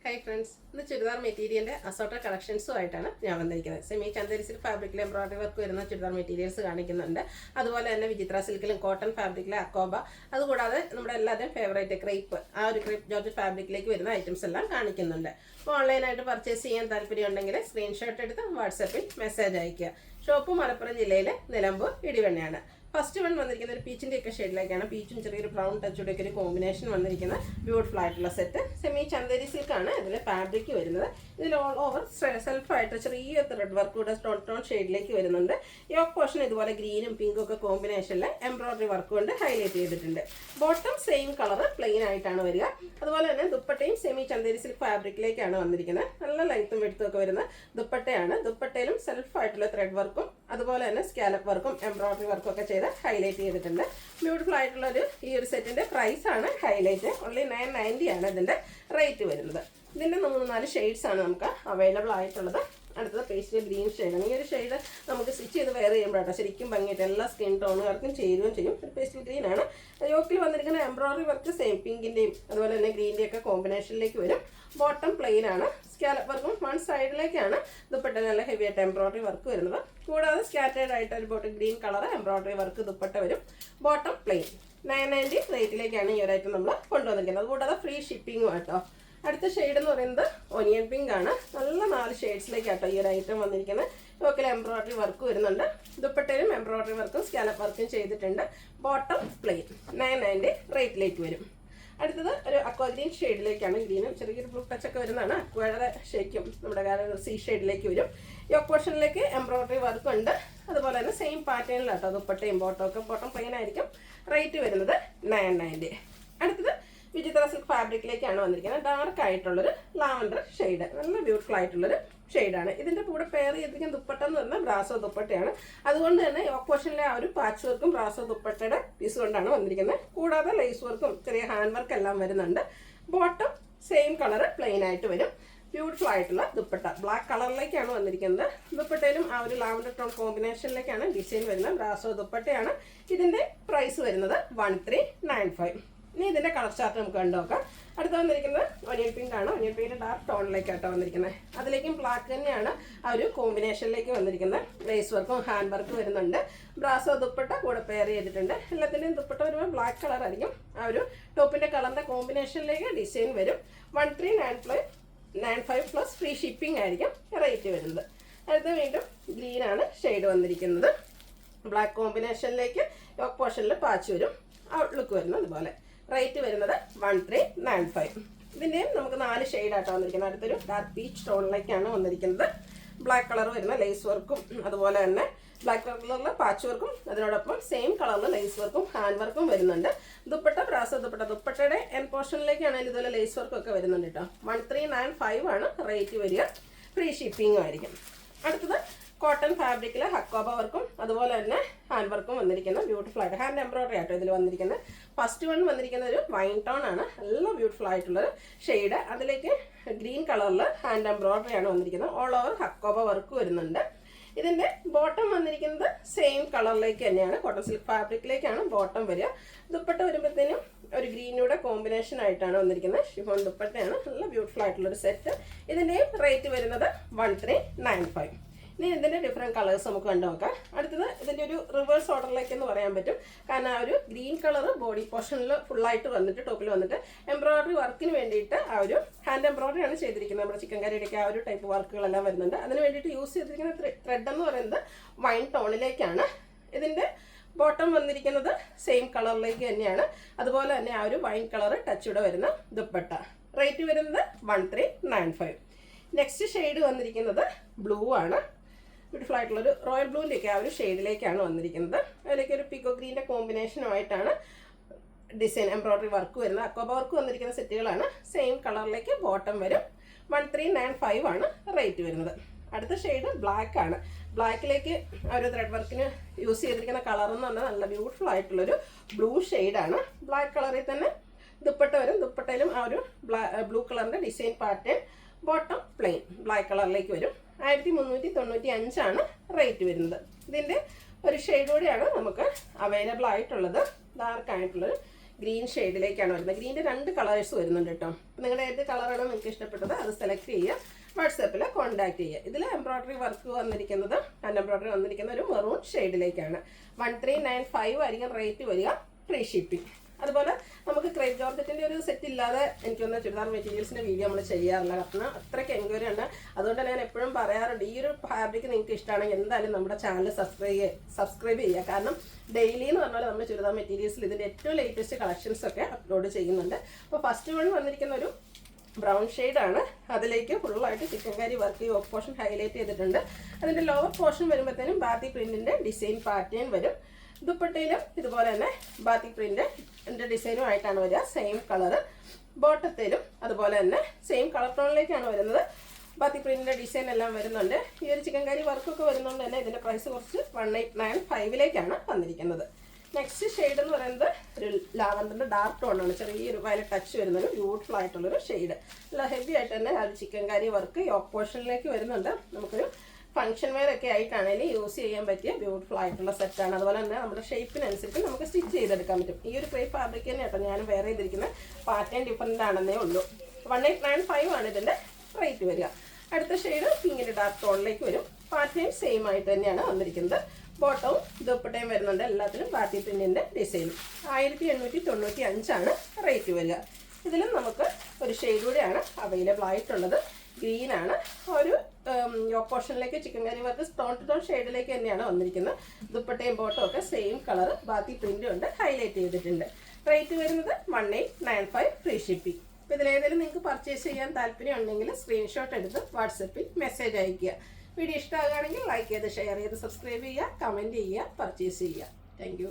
Hi friends, ഇന്ന് ചുരിദാർ മെറ്റീരിയലിൻ്റെ assorted കളക്ഷൻസുമായിട്ടാണ് ഞാൻ വന്നിരിക്കുന്നത്. സെമി ചന്തേരി സിൽക്ക് ഫാബ്രിക്കിൽ എംബ്രോയിഡറി വർക്ക് വരുന്ന ചുരിദാർ മെറ്റീരിയൽസ് കാണിക്കുന്നുണ്ട്. അതുപോലെ തന്നെ വിചിത്ര സിൽക്കിലും കോട്ടൺ ഫാബ്രിക്കിലെ അക്കോബ, അതുകൂടാതെ നമ്മുടെ എല്ലാവരുടെയും ഫേവറേറ്റ് ക്രേപ്പ്, ആ ഒരു ക്രേപ്പ് ജോർജറ്റ് ഫാബ്രിക്കിലേക്ക് വരുന്ന ഐറ്റംസ് എല്ലാം കാണിക്കുന്നുണ്ട്. അപ്പോൾ ഓൺലൈനായിട്ട് പർച്ചേസ് ചെയ്യാൻ താല്പര്യമുണ്ടെങ്കിൽ സ്ക്രീൻഷോട്ട് എടുത്ത് വാട്സാപ്പിൽ മെസ്സേജ് അയയ്ക്കുക. ഷോപ്പ് മലപ്പുറം ജില്ലയിലെ നിലമ്പൂർ ഇടിവണ്ണയാണ്. ഫസ്റ്റ് വൺ വന്നിരിക്കുന്ന ഒരു പീച്ചിൻ്റെ ഒക്കെ ഷെയ്ഡിലേക്കാണ്. പീച്ചും ചെറിയൊരു ബ്രൗൺ ടച്ചോടെ ഒക്കെ ഒരു കോമ്പിനേഷൻ വന്നിരിക്കുന്ന ബ്യൂട്ടിഫുൾ ആയിട്ടുള്ള സെറ്റ്. സെമി ചന്തേരി സിൽക്കാണ് ഇതിൽ ഫാബ്രിക് വരുന്നത്. ഇതിൽ ഓൾ ഓവർ സെൽഫായിട്ട് ചെറിയ ത്രെഡ് വർക്ക് കൂടെ ടോൺ ഷെയ്ഡിലേക്ക് വരുന്നുണ്ട്. യോക്ക് പോർഷൻ ഇതുപോലെ ഗ്രീനും പിങ്കും ഒക്കെ കോമ്പിനേഷനിൽ എംബ്രോയിഡറി വർക്ക് കൊണ്ട് ഹൈലൈറ്റ് ചെയ്തിട്ടുണ്ട്. ബോട്ടം സെയിം കളർ പ്ലെയിൻ ആയിട്ടാണ് വരിക. അതുപോലെ തന്നെ ദുപ്പട്ടയും സെമി ചന്തേരി സിൽക്ക് ഫാബ്രിക്കിലേക്കാണ് വന്നിരിക്കുന്നത്. നല്ല ലെങ്ത്തും വെടുത്തും ഒക്കെ വരുന്ന ദുപ്പട്ടയാണ്. ദുപ്പട്ടയിലും സെൽഫായിട്ടുള്ള ത്രെഡ് വർക്കും അതുപോലെ തന്നെ സ്കാലപ്പ് വർക്കും എംബ്രോയിഡറി വർക്കും ഒക്കെ ചെയ്ത് ഹൈലൈറ്റ് ചെയ്തിട്ടുണ്ട്. ബ്യൂട്ടിഫുൾ ആയിട്ടുള്ള ഈ ഒരു സെറ്റിന്റെ പ്രൈസ് ആണ് ഹൈലൈറ്റ്. ഓൺലി 990 ആണ് ഇതിന്റെ റേറ്റ് വരുന്നത്. ഇതിന്റെ 3-4 ഷെയ്ഡ്സ് ആണ് നമുക്ക് അവൈലബിൾ ആയിട്ടുള്ളത്. അടുത്തത് പേസ്റ്റൽ ഗ്രീൻ ഷെയ്ഡാണ്. ഈ ഒരു ഷെയ്ഡ് നമുക്ക് സ്റ്റിച്ച് ചെയ്ത് വെയർ ചെയ്യുമ്പോഴാട്ടോ ശരിക്കും ഭംഗിയായിട്ട് എല്ലാ സ്കിൻ ടോണുകാർക്കും ചേരുകയും ചെയ്യും. പേസ്റ്റൽ ഗ്രീൻ ആണ്. യോക്കിൽ വന്നിരിക്കുന്ന എംബ്രോയിഡറി വർക്ക് സെയിം പിങ്കിന്റെയും അതുപോലെ തന്നെ ഗ്രീൻ്റെയും ഒക്കെ കോമ്പിനേഷനിലേക്ക് വരും. ബോട്ടം പ്ലെയിൻ ആണ്. സ്കാലപ്പ് വർക്കും വൺ സൈഡിലേക്കാണ് ദുപ്പട്ട നല്ല ഹെവി ആയിട്ട് എംബ്രോയിഡറി വർക്ക് വരുന്നത്. കൂടാതെ സ്കാറ്റേഡ് ആയിട്ട് ഒരു bottom green colour embroidery work dupatta വരും. ബോട്ടം പ്ലെയിൻ 990 റേറ്റിലേക്കാണ് ഈ ഒരു ഐറ്റം നമ്മൾ കൊണ്ടുവന്നിരിക്കുന്നത്. അതുകൂടാതെ ഫ്രീ ഷിപ്പിങ്ങും ആട്ടോ. അടുത്ത ഷെയ്ഡ് എന്ന് പറയുന്നത് ഒനിയൻ പിങ്ക് ആണ്. നല്ല 4 ഷെയ്ഡ്സിലേക്കാട്ടോ ഈ ഒരു ഐറ്റം വന്നിരിക്കുന്നത്. യോക്കിൽ എംബ്രോയിഡറി വർക്ക് വരുന്നുണ്ട്. ദുപ്പട്ടയിലും എംബ്രോയിഡറി വർക്കും സ്കാലപ്പ് വർക്കും ചെയ്തിട്ടുണ്ട്. ബോട്ടം പ്ലെയിൻ 990 റേറ്റിലേക്ക് വരും. അടുത്തത് ഒരു അക്വാ ഗ്രീൻ ഷെയ്ഡിലേക്കാണ്. ഗ്രീനും ചെറിയൊരു ബ്ലൂ ടച്ചൊക്കെ വരുന്നതാണ്. അക്വയുടെ ഷേക്കും നമ്മുടെ സീ ഷെയ്ഡിലേക്ക് വരും. യോക്ക് പോർഷനിലേക്ക് എംബ്രോയിഡറി വർക്ക് ഉണ്ട്. അതുപോലെ തന്നെ സെയിം പാറ്റേണിലാട്ടോ ദുപ്പട്ടയും ബോട്ടം പ്ലെയിൻ ആയിരിക്കും. റേറ്റ് വരുന്നത് 990. അടുത്തത് വിചിത്ര സിൽക്ക് ഫാബ്രിക്കിലേക്കാണ് വന്നിരിക്കുന്നത്. ഡാർക്ക് ആയിട്ടുള്ളൊരു ലാവൻഡർ ഷെയ്ഡ്, നല്ല ബ്യൂട്ടിഫുൾ ആയിട്ടുള്ളൊരു ഷെയ്ഡാണ്. ഇതിൻ്റെ കൂടെ പെയർ ചെയ്തിരിക്കുന്ന ദുപ്പട്ട എന്ന് പറഞ്ഞാൽ ബ്രാസോ ദുപ്പട്ടയാണ്. അതുകൊണ്ട് തന്നെ യോക്ക് പോർഷനിലെ ആ ഒരു പാച്ച് വർക്കും ബ്രാസോ ദുപ്പട്ടയുടെ പീസ് കൊണ്ടാണ് വന്നിരിക്കുന്നത്. കൂടാതെ ലേസ് വർക്കും ചെറിയ ഹാൻഡ് വർക്ക് എല്ലാം വരുന്നുണ്ട്. ബോട്ടം സെയിം കളർ പ്ലെയിൻ ആയിട്ട് വരും. ബ്യൂട്ടിഫുൾ ആയിട്ടുള്ള ദുപ്പട്ട ബ്ലാക്ക് കളറിലേക്കാണ് വന്നിരിക്കുന്നത്. ദുപ്പട്ടയിലും ആ ഒരു ലാവൻഡർ ടോൺ കോമ്പിനേഷനിലേക്കാണ് ഡിസൈൻ വരുന്നത്. ബ്രാസോ ദുപ്പട്ടയാണ്. ഇതിൻ്റെ പ്രൈസ് വരുന്നത് 1395. ഇനി ഇതിൻ്റെ കളർ ചാർട്ട് നമുക്ക് കണ്ടുനോക്കാം. അടുത്ത വന്നിരിക്കുന്നത് ഒനിയൻ പിങ്ക് ആണ്. ഒനിയൻ പിങ്കിൻ്റെ ഡാർക്ക് ടോണിലേക്കാട്ടോ വന്നിരിക്കുന്നത്. അതിലേക്കും ബ്ലാക്ക് തന്നെയാണ് ആ ഒരു കോമ്പിനേഷനിലേക്ക് വന്നിരിക്കുന്നത്. ലേസ് വർക്കും ഹാൻഡ് വർക്കും വരുന്നുണ്ട്. ബ്രാസോ ദുപ്പട്ട കൂടെ പെയർ ചെയ്തിട്ടുണ്ട്. എല്ലാത്തിൻ്റെയും ദുപ്പട്ട വരുമ്പോൾ ബ്ലാക്ക് കളർ ആയിരിക്കും. ആ ഒരു ടോപ്പിൻ്റെ കളറിൻ്റെ കോമ്പിനേഷനിലേക്ക് ഡിസൈൻ വരും. 1395 പ്ലസ് ഫ്രീ ഷിപ്പിംഗ് ആയിരിക്കും റേറ്റ് വരുന്നത്. അടുത്ത വീണ്ടും ഗ്രീൻ ആണ് ഷെയ്ഡ് വന്നിരിക്കുന്നത്. ബ്ലാക്ക് കോമ്പിനേഷനിലേക്ക് യോക്ക് പോർഷനിൽ പാച്ച് വരും. ഔട്ട്ലുക്ക് വരുന്നത് അതുപോലെ. റേറ്റ് വരുന്നത് 1395. ഇതിൻ്റെയും നമുക്ക് 4 ഷെയ്ഡായിട്ടാണ് വന്നിരിക്കുന്നത്. അടുത്തൊരു ഡാർക്ക് പീച്ച് ടോണിലേക്കാണ് വന്നിരിക്കുന്നത്. ബ്ലാക്ക് കളർ വരുന്ന ലേസ് വർക്കും അതുപോലെ തന്നെ ബ്ലാക്ക് കളറിൽ പാച്ച് വർക്കും അതിനോടൊപ്പം സെയിം കളറിൽ ലേസ് വർക്കും ഹാൻഡ് വർക്കും വരുന്നുണ്ട്. ദുപ്പട്ട ബ്രാസോ ദുപ്പട്ടയുടെ എൻ പോർഷനിലേക്കാണെങ്കിൽ ഇതുപോലെ ലേസ് വർക്കും ഒക്കെ വരുന്നുണ്ട് കേട്ടോ. 1395 ആണ് റേറ്റ് വരിക. ഫ്രീ ഷിപ്പിംഗും ആയിരിക്കും. അടുത്തത് കോട്ടൺ ഫാബ്രിക്കിൽ ഹക്കോബ വർക്കും അതുപോലെ തന്നെ ഹാൻഡ് വർക്കും വന്നിരിക്കുന്ന ബ്യൂട്ടിഫുൾ ആയിട്ട് ഹാൻഡ് എംബ്രോയിഡറി ആട്ടോ ഇതിൽ വന്നിരിക്കുന്നത്. ഫസ്റ്റ് വൺ വന്നിരിക്കുന്ന ഒരു വൈൻ ടോൺ ആണ്. നല്ല ബ്യൂട്ടിഫുൾ ആയിട്ടുള്ളൊരു ഷെയ്ഡ്. അതിലേക്ക് ഗ്രീൻ കളറിൽ ഹാൻഡ് എംബ്രോയിഡറി ആണ് വന്നിരിക്കുന്നത്. ഓൾ ഓവർ ഹക്കോബ വർക്ക് വരുന്നുണ്ട്. ഇതിൻ്റെ ബോട്ടം വന്നിരിക്കുന്നത് സെയിം കളറിലേക്ക് തന്നെയാണ്. കോട്ടൺ സിൽക്ക് ഫാബ്രിക്കിലേക്കാണ് ബോട്ടം വരിക. ദുപ്പട്ട വരുമ്പോഴത്തേനും ഒരു ഗ്രീനൂടെ കോമ്പിനേഷൻ ആയിട്ടാണ് വന്നിരിക്കുന്നത്. ഷിഫോൺ ദുപ്പട്ടയാണ്. നല്ല ബ്യൂട്ടിഫുൾ ആയിട്ടുള്ളൊരു സെറ്റ്. ഇതിൻ്റെയും റേറ്റ് വരുന്നത് 1395. ഇനി ഇതിൻ്റെ ഡിഫറെൻറ്റ് കളേഴ്സ് നമുക്ക് കണ്ടു നോക്കാം. അടുത്തത് ഇതിൻ്റെ ഒരു റിവേഴ്സ് ഓർഡറിലേക്ക് എന്ന് പറയാൻ പറ്റും. കാരണം ആ ഒരു ഗ്രീൻ കളർ ബോഡി പോർഷനിൽ ഫുള്ളായിട്ട് വന്നിട്ട് ടോപ്പിൽ വന്നിട്ട് എംബ്രോയിഡറി വർക്കിന് വേണ്ടിയിട്ട് ആ ഒരു ഹാൻഡ് എംബ്രോയിഡറി ആണ് ചെയ്തിരിക്കുന്നത്. നമ്മുടെ ചിക്കൻ കറിയുടെയൊക്കെ ആ ഒരു ടൈപ്പ് വർക്കുകളെല്ലാം വരുന്നുണ്ട്. അതിന് വേണ്ടിയിട്ട് യൂസ് ചെയ്തിരിക്കുന്ന ത്രെഡ് എന്ന് പറയുന്നത് വൈൻ ടോണിലേക്കാണ്. ഇതിൻ്റെ ബോട്ടം വന്നിരിക്കുന്നത് സെയിം കളറിലേക്ക് തന്നെയാണ്. അതുപോലെ തന്നെ ആ ഒരു വൈൻ കളർ ടച്ചൂടെ വരുന്ന ദുപ്പട്ട. റേറ്റ് വരുന്നത് 1395. നെക്സ്റ്റ് ഷെയ്ഡ് വന്നിരിക്കുന്നത് ബ്ലൂ ആണ്. ബ്യൂട്ടിഫുൾ ആയിട്ടുള്ളൊരു റോയൽ ബ്ലൂവിൻ്റെയൊക്കെ ആ ഒരു ഷെയ്ഡിലേക്കാണ് വന്നിരിക്കുന്നത്. അതിലേക്ക് ഒരു പിക്കോ ഗ്രീൻ്റെ കോമ്പിനേഷനുമായിട്ടാണ് ഡിസൈൻ എംബ്രോയിഡറി വർക്ക് വരുന്നത്. അക്കോബ വർക്ക് വന്നിരിക്കുന്ന സെറ്റുകളാണ്. സെയിം കളറിലേക്ക് ബോട്ടം വരും. 1395 ആണ് റേറ്റ് വരുന്നത്. അടുത്ത ഷെയ്ഡ് ബ്ലാക്ക് ആണ്. ബ്ലാക്കിലേക്ക് ആ ഒരു ത്രെഡ് വർക്കിന് യൂസ് ചെയ്തിരിക്കുന്ന കളർ എന്ന് പറഞ്ഞാൽ നല്ല ബ്യൂട്ടിഫുൾ ആയിട്ടുള്ളൊരു ബ്ലൂ ഷെയ്ഡാണ്. ബ്ലാക്ക് കളറിൽ തന്നെ ദുപ്പട്ട വരും. ദുപ്പട്ടയിലും ആ ഒരു ബ്ലൂ കളറിൻ്റെ design pattern. Bottom plain black കളറിലേക്ക് വരും. 1395 ആണ് റേറ്റ് വരുന്നത്. ഇതിൻ്റെ ഒരു ഷെയ്ഡ് കൂടെയാണ് നമുക്ക് അവൈലബിൾ ആയിട്ടുള്ളത്. ഡാർക്ക് ആയിട്ടുള്ളൊരു ഗ്രീൻ ഷെയ്ഡിലേക്കാണ് വരുന്നത്. ഗ്രീൻ്റെ 2 കളേഴ്സ് വരുന്നുണ്ട് കേട്ടോ. നിങ്ങളുടെ ഏത് കളറാണോ നിങ്ങൾക്ക് ഇഷ്ടപ്പെട്ടത് അത് സെലക്ട് ചെയ്യുക, വാട്സാപ്പിൽ കോൺടാക്ട് ചെയ്യുക. ഇതിൽ എംബ്രോയ്ഡറി വർക്ക് വന്നിരിക്കുന്നത്, ഹാൻഡ് എംബ്രോയ്ഡറി വന്നിരിക്കുന്ന ഒരു മെറൂൺ ഷെയ്ഡിലേക്കാണ്. 1395 ആയിരിക്കും റേറ്റ് വരിക, ഫ്രീ ഷിപ്പിംഗ്. അതുപോലെ നമുക്ക് ക്രേപ്പ് ജോർജറ്റിൻ്റെ ഒരു സെറ്റ് ഇല്ലാതെ എനിക്കൊന്ന് ചുരിദാർ മെറ്റീരിയൽസിൻ്റെ വീഡിയോ നമ്മൾ ചെയ്യാറില്ല, കാരണം അത്രയ്ക്ക് എൻക്വയറി ഉണ്ട്. അതുകൊണ്ട് ഞാൻ എപ്പോഴും പറയാറുണ്ട്, ഈ ഒരു ഫാബ്രിക് നിങ്ങൾക്ക് ഇഷ്ടമാണെങ്കിൽ എന്തായാലും നമ്മുടെ ചാനൽ സബ്സ്ക്രൈബ് ചെയ്യുക. കാരണം ഡെയിലി എന്ന് പറഞ്ഞാൽ നമ്മൾ ചുരിദാർ മെറ്റീരിയൽസിൽ ഇതിൻ്റെ ഏറ്റവും ലേറ്റസ്റ്റ് കളക്ഷൻസ് ഒക്കെ അപ്ലോഡ് ചെയ്യുന്നുണ്ട്. അപ്പോൾ ഫസ്റ്റ് വൺ വന്നിരിക്കുന്ന ഒരു ബ്രൗൺ ഷെയ്ഡാണ്. അതിലേക്ക് ഫുള്ളായിട്ട് ചിക്കൻകാരി വർക്ക് ഈ ഓഫ് പോർഷൻ ഹൈലൈറ്റ് ചെയ്തിട്ടുണ്ട്. അതിൻ്റെ ലോവർ പോർഷൻ വരുമ്പോഴത്തേനും ബാത്തി പ്രിൻറ്റിൻ്റെ ഡിസൈൻ പാറ്റേൺ വരും. ദുപ്പട്ടയിലും ഇതുപോലെ തന്നെ ബാത്തിക് പ്രിൻ്റിൻ്റെ ഡിസൈനുമായിട്ടാണ് വരിക. Same colour. ബോട്ടത്തിലും അതുപോലെ തന്നെ സെയിം കളർ ടോണിലേക്കാണ് വരുന്നത്. ബാത്തിക് പ്രിൻ്റിൻ്റെ ഡിസൈൻ എല്ലാം വരുന്നുണ്ട്. ഈ ഒരു ചിക്കൻകാരി വർക്കൊക്കെ വരുന്നതുകൊണ്ട് തന്നെ ഇതിൻ്റെ പ്രൈസ് കുറച്ച് 1895 വന്നിരിക്കുന്നത്. നെക്സ്റ്റ് ഷെയ്ഡ് എന്ന് പറയുന്നത് ഒരു ലാവൻഡറിൻ്റെ ഡാർക്ക് ടോണാണ്. ചെറിയൊരു വയലറ്റ് ടച്ച് വരുന്നൊരു ബ്യൂട്ടിഫുൾ ആയിട്ടുള്ളൊരു ഷെയ്ഡ്. നല്ല ഹെവി ആയിട്ട് തന്നെ ആ ഒരു ചിക്കൻകാരി വർക്ക് യോക്ക് പോർഷനിലേക്ക് വരുന്നുണ്ട്. നമുക്കൊരു ഫംഗ്ഷൻ വെയർ ഒക്കെ ആയിട്ടാണെങ്കിൽ യൂസ് ചെയ്യാൻ പറ്റിയ ബ്യൂട്ടിഫുൾ ആയിട്ടുള്ള സെറ്റാണ്. അതുപോലെ തന്നെ നമ്മുടെ ഷേപ്പിനനുസരിച്ച് നമുക്ക് സ്റ്റിച്ച് ചെയ്തെടുക്കാൻ പറ്റും. ഈ ഒരു ക്രേപ്പ് ഫാബ്രിക് തന്നെ കേട്ടോ ഞാൻ വേറെ ചെയ്തിരിക്കുന്ന പാറ്റേൺ ഡിഫറൻ്റ് ആണെന്നേ ഉള്ളൂ. 1895 ആണ് ഇതിൻ്റെ റേറ്റ് വരിക. അടുത്ത ഷെയ്ഡ് പിങ്കിൻ്റെ ഡാർക്ക് ടോണിലേക്ക് വരും. പാറ്റേൺ സെയിം ആയിട്ട് തന്നെയാണ് വന്നിരിക്കുന്നത്. ബോട്ടവും ദുപ്പട്ടയും വരുന്നുണ്ട്. എല്ലാത്തിനും ബാത്തി പ്രിന്റിൻ്റെ ഡിസൈനും. 1895 റേറ്റ് വരിക. ഇതിലും നമുക്ക് ഒരു ഷെയ്ഡ് കൂടെയാണ് അവൈലബിൾ ആയിട്ടുള്ളത്. ഗ്രീനാണ്. ഒരു യോക്ക് പോർഷനിലേക്ക് chikankari work tone to tone ഷെയ്ഡിലേക്ക് തന്നെയാണ് വന്നിരിക്കുന്നത്. ദുപ്പട്ടയും ബോട്ടും ഒക്കെ സെയിം കളർ ബാത്തി പ്രിന്റും ഉണ്ട്, ഹൈലൈറ്റ് ചെയ്തിട്ടുണ്ട്. റേറ്റ് വരുന്നത് 1895 ഫ്രീ ഷിപ്പിംഗ്. അപ്പോൾ ഇതിലേതെങ്കിലും നിങ്ങൾക്ക് പർച്ചേസ് ചെയ്യാൻ താല്പര്യം ഉണ്ടെങ്കിൽ സ്ക്രീൻഷോട്ട് എടുത്ത് വാട്സപ്പിൽ മെസ്സേജ് അയയ്ക്കുക. വീഡിയോ ഇഷ്ടമാകുകയാണെങ്കിൽ ലൈക്ക് ചെയ്ത് ഷെയർ ചെയ്ത് സബ്സ്ക്രൈബ് ചെയ്യുക, കമൻറ്റ് ചെയ്യുക, പർച്ചേസ് ചെയ്യുക. താങ്ക്